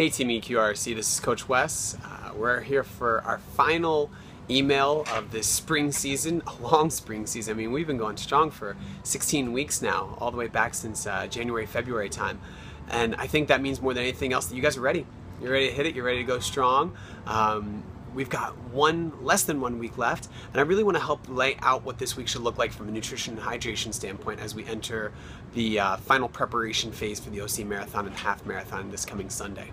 Hey Team EQRRC, this is Coach Wes. We're here for our final email of this spring season, a long spring season. I mean, we've been going strong for 16 weeks now, all the way back since January, February time. And I think that means more than anything else that you guys are ready. You're ready to hit it, you're ready to go strong. We've got less than 1 week left, and I really want to help lay out what this week should look like from a nutrition and hydration standpoint as we enter the final preparation phase for the OC Marathon and Half Marathon this coming Sunday.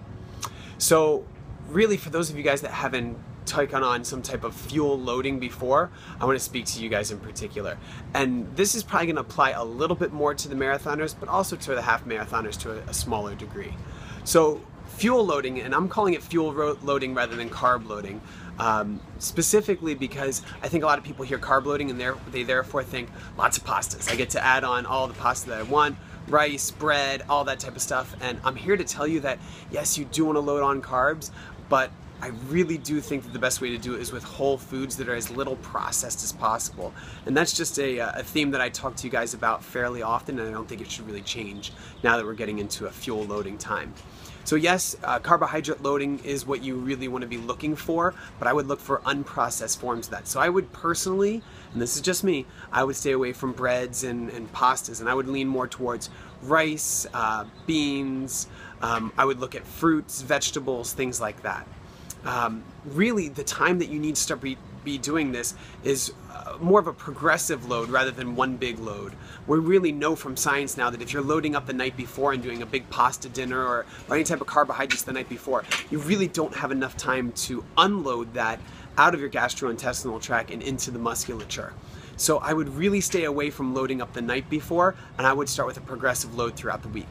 So really, for those of you guys that haven't taken on some type of fuel loading before, I want to speak to you guys in particular. And this is probably going to apply a little bit more to the marathoners, but also to the half marathoners to a smaller degree. So fuel loading, and I'm calling it fuel loading rather than carb loading, specifically because I think a lot of people hear carb loading and they therefore think lots of pastas. I get to add on all the pasta that I want, rice, bread, all that type of stuff. And I'm here to tell you that yes, you do want to load on carbs, but I really do think that the best way to do it is with whole foods that are as little processed as possible. And that's just a theme that I talk to you guys about fairly often, and I don't think it should really change now that we're getting into a fuel loading time. So yes, carbohydrate loading is what you really want to be looking for, but I would look for unprocessed forms of that. So I would personally, and this is just me, I would stay away from breads and pastas, and I would lean more towards rice, beans. I would look at fruits, vegetables, things like that. Really, the time that you need to start be doing this is more of a progressive load rather than one big load. We really know from science now that if you're loading up the night before and doing a big pasta dinner or any type of carbohydrates the night before, you really don't have enough time to unload that out of your gastrointestinal tract and into the musculature. So I would really stay away from loading up the night before, and I would start with a progressive load throughout the week.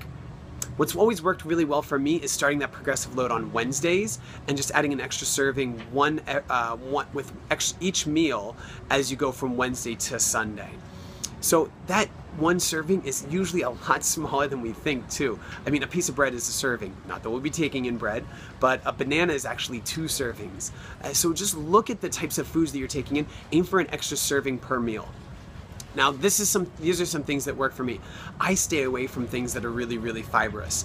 What's always worked really well for me is starting that progressive load on Wednesdays and just adding an extra serving with each meal as you go from Wednesday to Sunday. So that one serving is usually a lot smaller than we think too. I mean, a piece of bread is a serving, not that we'll be taking in bread, but a banana is actually 2 servings. So just look at the types of foods that you're taking in, aim for an extra serving per meal. Now, these are some things that work for me. I stay away from things that are really, really fibrous.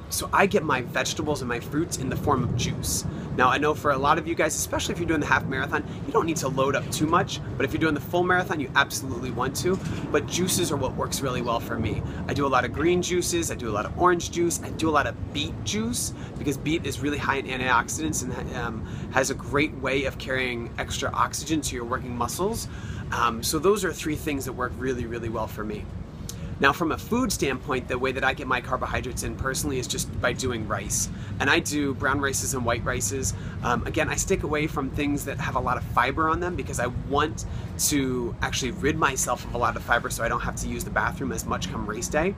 So I get my vegetables and my fruits in the form of juice. Now, I know for a lot of you guys, especially if you're doing the half marathon, you don't need to load up too much, but if you're doing the full marathon, you absolutely want to. But juices are what works really well for me. I do a lot of green juices, I do a lot of orange juice, I do a lot of beet juice, because beet is really high in antioxidants and has a great way of carrying extra oxygen to your working muscles. So those are 3 things that work really, really well for me. Now, from a food standpoint, the way that I get my carbohydrates in personally is just by doing rice. And I do brown rices and white rices. Again, I stick away from things that have a lot of fiber on them because I want to actually rid myself of a lot of fiber so I don't have to use the bathroom as much come race day.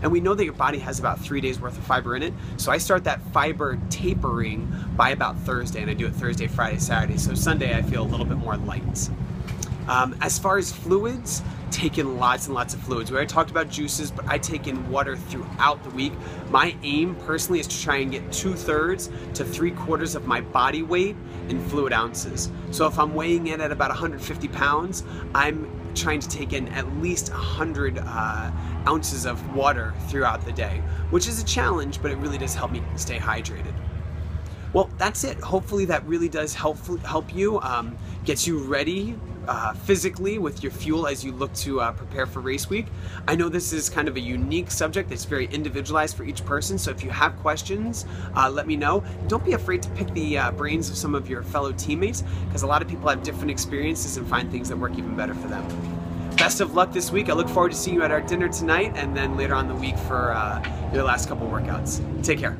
And we know that your body has about 3 days worth of fiber in it. So I start that fiber tapering by about Thursday, and I do it Thursday, Friday, Saturday. So Sunday I feel a little bit more light. As far as fluids, take in lots and lots of fluids. We already talked about juices, but I take in water throughout the week. My aim personally is to try and get 2/3 to 3/4 of my body weight in fluid ounces. So if I'm weighing in at about 150 pounds, I'm trying to take in at least 100 ounces of water throughout the day, which is a challenge, but it really does help me stay hydrated. Well, that's it. Hopefully that really does help you, gets you ready physically with your fuel as you look to prepare for race week. I know this is kind of a unique subject that's very individualized for each person, so if you have questions, let me know. Don't be afraid to pick the brains of some of your fellow teammates, because a lot of people have different experiences and find things that work even better for them. Best of luck this week. I look forward to seeing you at our dinner tonight and then later on in the week for your last couple workouts. Take care.